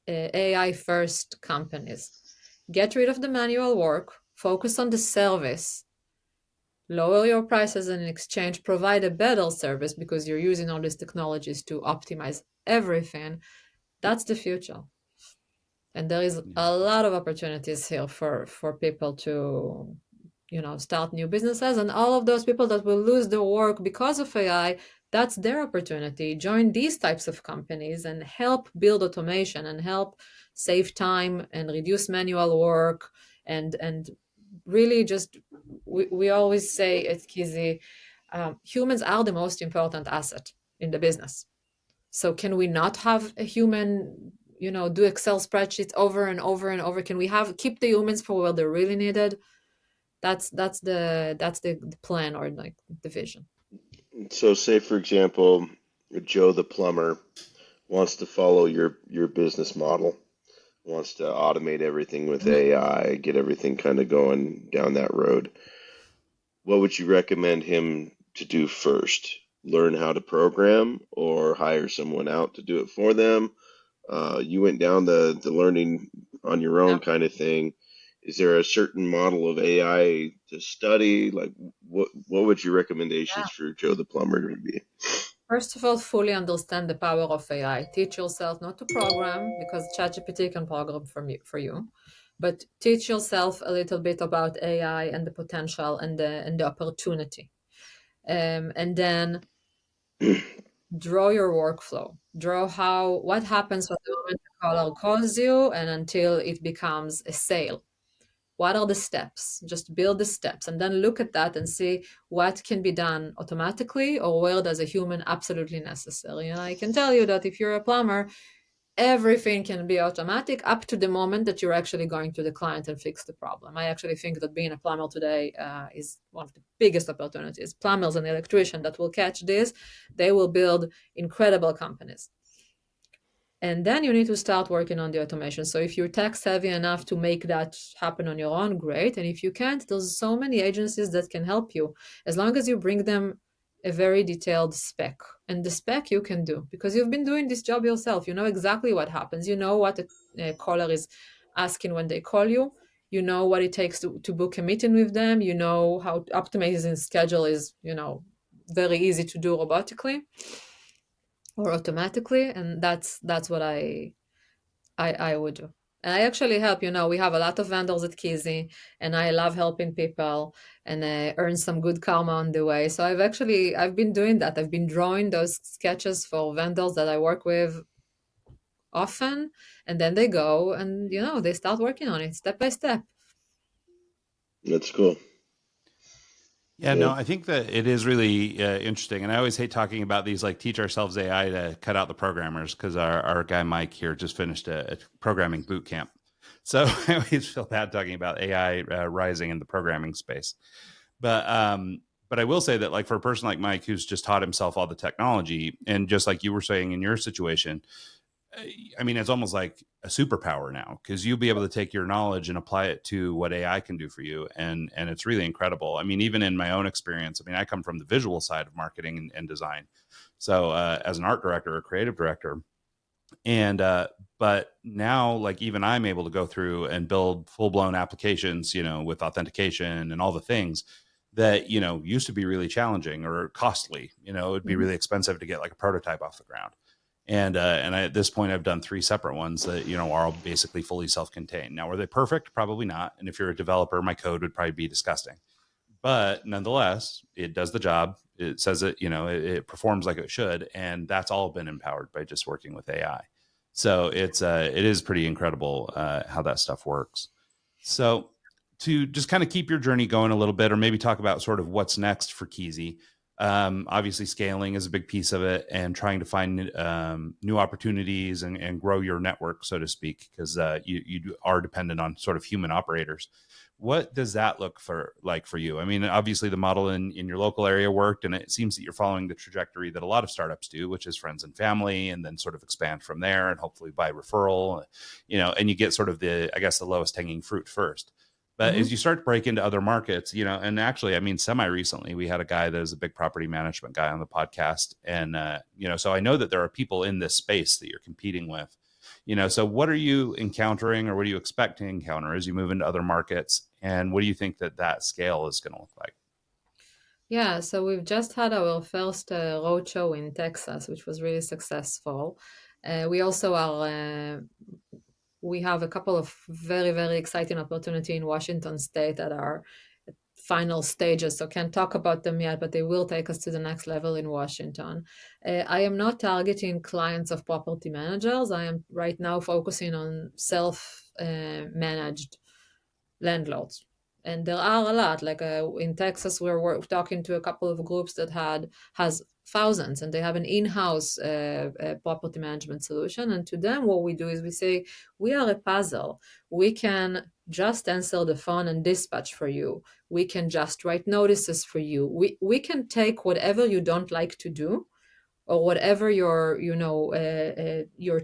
AI first companies. Get rid of the manual work, focus on the service, lower your prices, and in exchange provide a better service because you're using all these technologies to optimize everything. That's the future. And there is Yeah. a lot of opportunities here for people to start new businesses, and all of those people that will lose their work because of AI, that's their opportunity. Join these types of companies and help build automation and help save time and reduce manual work, and really just we always say at Keezy, humans are the most important asset in the business. So can we not have a human, do Excel spreadsheets over and over and over? Can we keep the humans for where they're really needed? That's the plan, or like the vision. so say for example, Joe the plumber wants to follow your business model, wants to automate everything with Mhm. AI, get everything kind of going down that road. What would you recommend him to do first? Learn how to program or hire someone out to do it for them? You went down the learning on your Yeah. own kind of thing. Is there a certain model of AI to study? Like, what would your Yeah. recommendations for Joe the plumber be? First of all, fully understand the power of AI. Teach yourself not to program because ChatGPT can program for you, but teach yourself a little bit about AI and the potential and the opportunity. And then draw your workflow. Draw what happens from the moment the caller calls you and until it becomes a sale. What are the steps? Just build the steps and then look at that and see what can be done automatically or where does a human absolutely necessary. And I can tell you that if you're a plumber, everything can be automatic up to the moment that you're actually going to the client and fix the problem. I actually think that being a plumber today is one of the biggest opportunities. Plumbers and electricians that will catch this, they will build incredible companies. And then you need to start working on the automation. So if you're tech savvy enough to make that happen on your own, great. And if you can't, there's so many agencies that can help you as long as you bring them a very detailed spec. And the spec you can do because you've been doing this job yourself. You know exactly what happens. You know what a caller is asking when they call you. You know what it takes to book a meeting with them. You know how optimizing schedule is, very easy to do robotically or automatically, and that's what I would do. And I actually help. We have a lot of vendors at Keezy, and I love helping people and earn some good karma on the way. So I've been doing that. I've been drawing those sketches for vendors that I work with often, and then they go and they start working on it step by step. That's cool. Yeah, no, I think that it is really interesting. And I always hate talking about these, like teach ourselves AI to cut out the programmers, because our guy Mike here just finished a programming boot camp. So I always feel bad talking about AI rising in the programming space. But I will say that, like, for a person like Mike, who's just taught himself all the technology, and just like you were saying in your situation, I mean, it's almost like a superpower now, because you'll be able to take your knowledge and apply it to what AI can do for you. And it's really incredible. I mean, even in my own experience, I mean, I come from the visual side of marketing and design. So as an art director or creative director, and but now, like, even I'm able to go through and build full-blown applications, with authentication and all the things that, used to be really challenging or costly. It would be really expensive to get like a prototype off the ground. And at this point, I've done 3 separate ones that are all basically fully self-contained. Now, are they perfect? Probably not. And if you're a developer, my code would probably be disgusting. But nonetheless, it does the job. It says it performs like it should, and that's all been empowered by just working with AI. So it is pretty incredible how that stuff works. So to just kind of keep your journey going a little bit, or maybe talk about sort of what's next for Keezy. Obviously, scaling is a big piece of it, and trying to find new opportunities and grow your network, so to speak, because you are dependent on sort of human operators. What does that look like for you? I mean, obviously the model in your local area worked, and it seems that you're following the trajectory that a lot of startups do, which is friends and family, and then sort of expand from there, and hopefully by referral, and you get sort of the lowest hanging fruit first. But as you start to break into other markets, and actually, I mean, semi recently, we had a guy that is a big property management guy on the podcast. And, so I know that there are people in this space that you're competing with, so what are you encountering, or what do you expect to encounter as you move into other markets? And what do you think that scale is going to look like? Yeah, so we've just had our first roadshow in Texas, which was really successful. We also we have a couple of very, very exciting opportunity in Washington State that are final stages, so can't talk about them yet, but they will take us to the next level in Washington. I am not targeting clients of property managers. I am right now focusing on self-managed landlords. And there are a lot. Like in Texas, we're talking to a couple of groups that has thousands, and they have an in-house property management solution. And to them, what we do is we say, we are a puzzle. We can just answer the phone and dispatch for you. We can just write notices for you. We can take whatever you don't like to do, or whatever your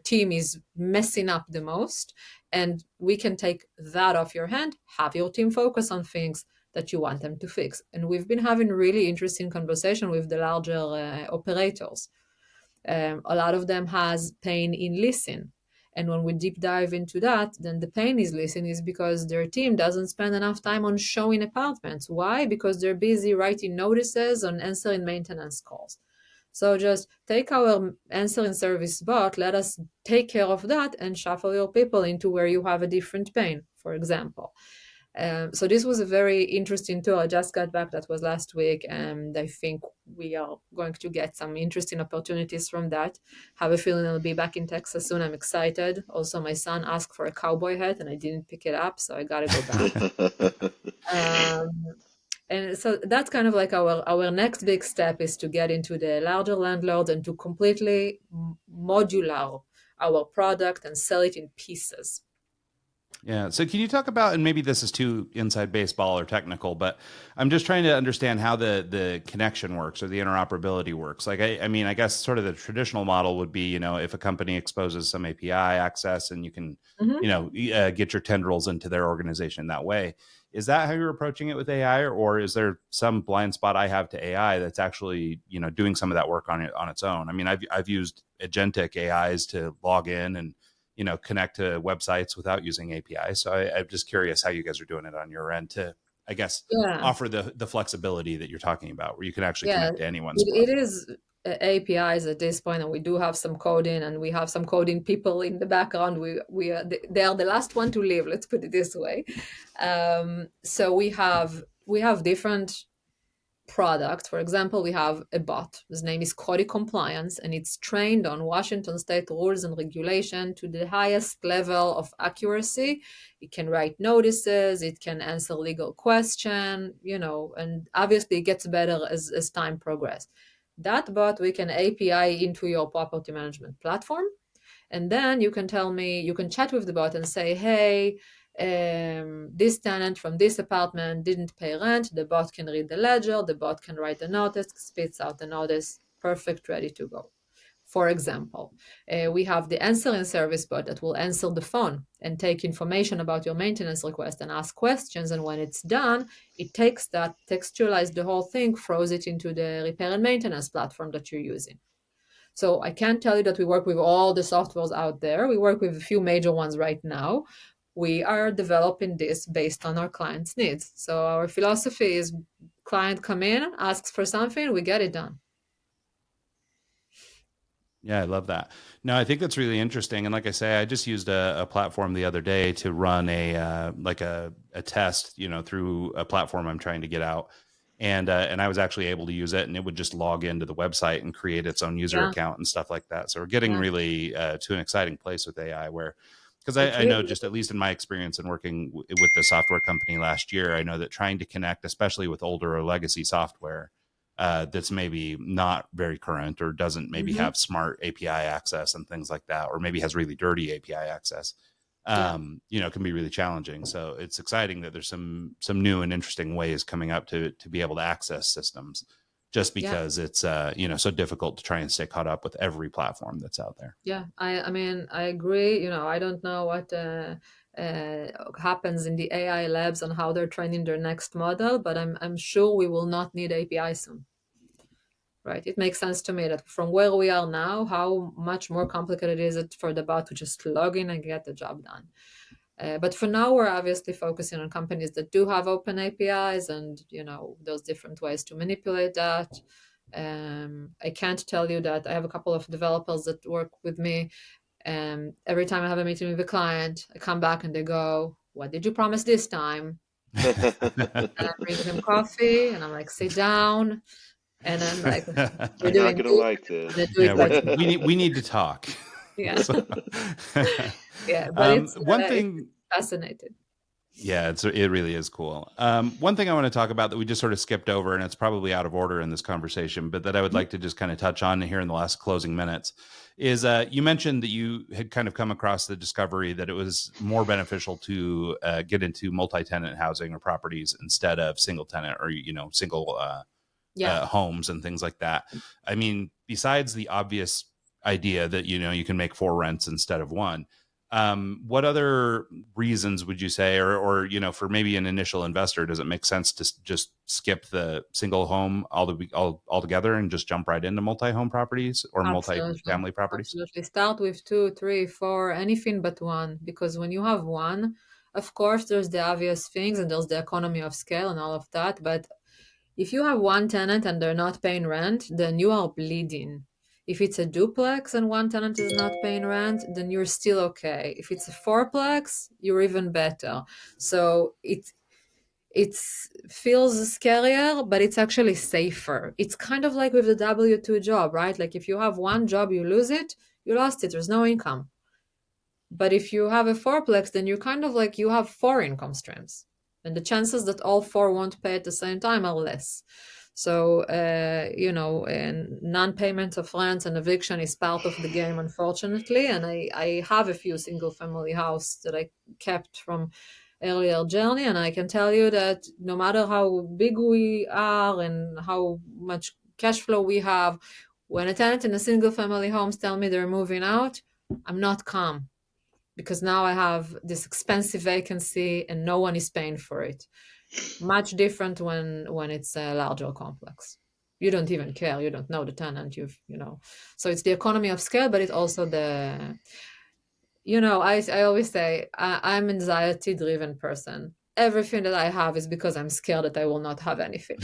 team is messing up the most, and we can take that off your hand, have your team focus on things that you want them to fix. And we've been having really interesting conversation with the larger operators. A lot of them has pain in leasing. And when we deep dive into that, then the pain is leasing is because their team doesn't spend enough time on showing apartments. Why? Because they're busy writing notices and answering maintenance calls. So just take our answering service bot, let us take care of that, and shuffle your people into where you have a different pain, for example. So this was a very interesting tour. I just got back. That was last week, and I think we are going to get some interesting opportunities from that. Have a feeling I'll be back in Texas soon. I'm excited. Also, my son asked for a cowboy hat, and I didn't pick it up, so I got to go back. Um, and so that's kind of like our next big step is to get into the larger landlords and to completely modular our product and sell it in pieces. Yeah. So can you talk about, and maybe this is too inside baseball or technical, but I'm just trying to understand how the connection works or the interoperability works. Like, I mean, I guess sort of the traditional model would be, if a company exposes some API access and you can, get your tendrils into their organization that way. Is that how you're approaching it with AI, or is there some blind spot I have to AI that's actually, doing some of that work on its own? I mean, I've used agentic AIs to log in and connect to websites without using API. So I'm just curious how you guys are doing it on your end to, I guess, Yeah. offer the flexibility that you're talking about, where you can actually Yeah, connect to anyone's it platform. is APIs at this point, and we do have some coding, and we have some coding people in the background. We are they are the last one to leave. Let's put it this way. So we have different product. For example, we have a bot. His name is Cody Compliance, and it's trained on Washington state rules and regulation to the highest level of accuracy. It can write notices, it can answer legal question, and obviously it gets better as time progresses. That bot we can API into your property management platform, and then you can tell me, you can chat with the bot and say, hey, this tenant from this apartment didn't pay rent. The bot can read the ledger, the bot can write the notice, spits out the notice, perfect, ready to go. For example, we have the answering service bot that will answer the phone and take information about your maintenance request and ask questions. And when it's done, it takes that, textualizes the whole thing, throws it into the repair and maintenance platform that you're using. So I can't tell you that we work with all the softwares out there. We work with a few major ones right now. We are developing this based on our clients' needs. So our philosophy is client come in, asks for something, we get it done. Yeah, I love that. No, I think that's really interesting. And like I say, I just used a platform the other day to run a test, through a platform I'm trying to get out. And I was actually able to use it, and it would just log into the website and create its own user Yeah, account and stuff like that. So we're getting yeah. really to an exciting place with AI, where, because It I know, really just at least in my experience in working with the software company last year, I know that trying to connect, especially with older or legacy software, that's maybe not very current or doesn't maybe mm-hmm. have smart API access and things like that, or maybe has really dirty API access, Yeah. can be really challenging. So it's exciting that there's some new and interesting ways coming up to be able to access systems, just Yeah. because it's so difficult to try and stay caught up with every platform that's out there. Yeah, I mean, I agree. I don't know what happens in the AI labs and how they're training their next model, but I'm sure we will not need API soon. Right. It makes sense to me that from where we are now, how much more complicated is it for the bot to just log in and get the job done? But for now, we're obviously focusing on companies that do have open APIs and, those different ways to manipulate that. I can't tell you that I have a couple of developers that work with me. Every time I have a meeting with a client, I come back and they go, what did you promise this time? And I bring them coffee and I'm like, sit down. And I'm like, we're You're not doing gonna this, like I'm this. gonna do Yeah, it like this. we need to talk. Yeah. So, Yeah. But one it's thing. fascinating. Yeah, it really is cool. One thing I want to talk about that we just sort of skipped over, and it's probably out of order in this conversation, but that I would like to just kind of touch on here in the last closing minutes is you mentioned that you had kind of come across the discovery that it was more beneficial to get into multi-tenant housing or properties instead of single tenant or single Yeah. homes and things like that. I mean, besides the obvious idea that you can make 4 rents instead of 1, what other reasons would you say, or for maybe an initial investor, does it make sense to just skip the single home altogether and just jump right into multi-home properties or Absolutely. multi-family properties? Absolutely. Start with 2, 3, 4, anything but 1. Because when you have 1, of course, there's the obvious things and there's the economy of scale and all of that. But if you have 1 tenant and they're not paying rent, then you are bleeding. If it's a duplex and 1 tenant is not paying rent, then you're still okay. If it's a fourplex, you're even better. So it feels scarier, but it's actually safer. It's kind of like with the W-2 job, right? Like if you have one job, you lose it, you lost it, there's no income. But if you have a fourplex, then you kind of like you have 4 income streams. And the chances that all 4 won't pay at the same time are less. So, and non-payment of rent and eviction is part of the game, unfortunately. And I have a few single-family house that I kept from earlier journey, and I can tell you that no matter how big we are and how much cash flow we have, when a tenant in a single-family homes tell me they're moving out, I'm not calm, because now I have this expensive vacancy and no one is paying for it. Much different when it's a larger complex. You don't even care. You don't know the tenant. So it's the economy of scale, but it's also the, I always say I'm an anxiety-driven person. Everything that I have is because I'm scared that I will not have anything.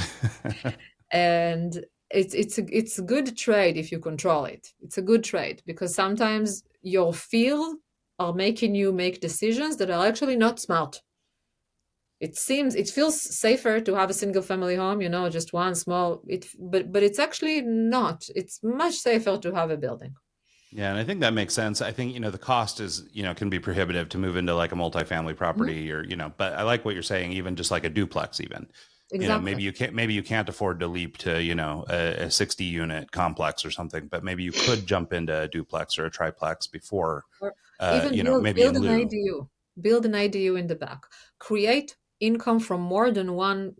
And it's a good trade if you control it. It's a good trade because sometimes your fear are making you make decisions that are actually not smart. It feels safer to have a single family home, just one small, but it's actually not. It's much safer to have a building. Yeah, and I think that makes sense. I think, the cost is, can be prohibitive to move into like a multifamily property but I like what you're saying, even just like a duplex even. Exactly. Maybe you can't afford to leap to, a 60 unit complex or something, but maybe you could jump into a duplex or a triplex before, or even maybe build in an lieu. IDU. Build an IDU in the back. Create income from more than one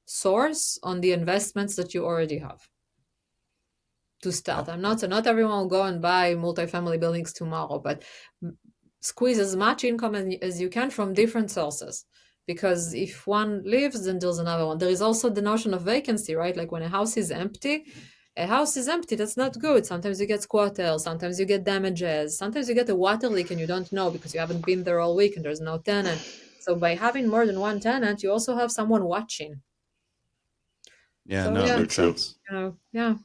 source on the investments that you already have to start. Yeah. Not everyone will go and buy multifamily buildings tomorrow, but squeeze as much income as you can from different sources. Because if one leaves, then there's another one. There is also the notion of vacancy, right? Like when a house is empty, that's not good. Sometimes you get squatters, sometimes you get damages, sometimes you get a water leak and you don't know because you haven't been there all week and there's no tenant. So by having more than one tenant, you also have someone watching. Yeah, So no, it makes true. sense. Yeah.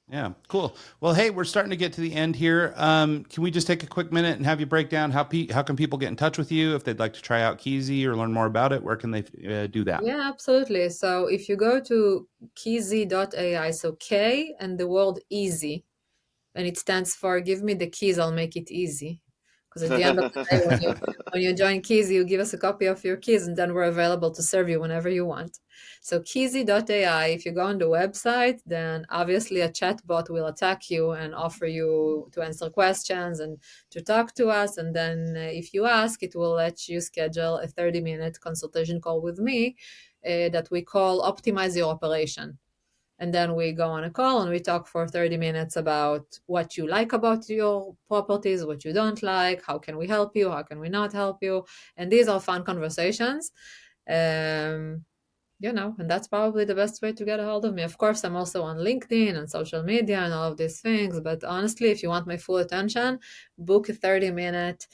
Yeah, cool. Well, hey, we're starting to get to the end here. Can we just take a quick minute and have you break down how can people get in touch with you if they'd like to try out Keezy or learn more about it? Where can they do that? Yeah, absolutely. So if you go to Keezy.ai, so K and the word easy, and it stands for give me the keys, I'll make it easy. Because at the end of the day, when you join Keezy, you give us a copy of your keys, and then we're available to serve you whenever you want. So Keezy.ai, if you go on the website, then obviously a chatbot will attack you and offer you to answer questions and to talk to us. And then if you ask, it will let you schedule a 30-minute consultation call with me that we call Optimize Your Operation. And then we go on a call and we talk for 30 minutes about what you like about your properties, what you don't like, how can we help you, how can we not help you. And these are fun conversations. And that's probably the best way to get a hold of me. Of course, I'm also on LinkedIn and social media and all of these things. But honestly, if you want my full attention, book a 30-minute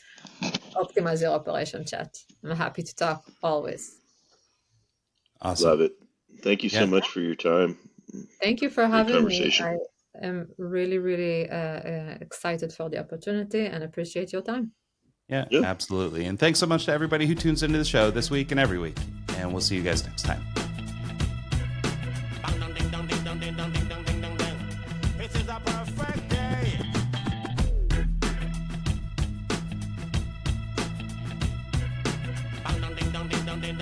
Optimize Your Operation chat. I'm happy to talk always. Awesome. Love it. Thank you so much for your time. Thank you for Great having conversation. me. I am really, really excited for the opportunity and appreciate your time. Yeah, absolutely. And thanks so much to everybody who tunes into the show this week and every week. And we'll see you guys next time.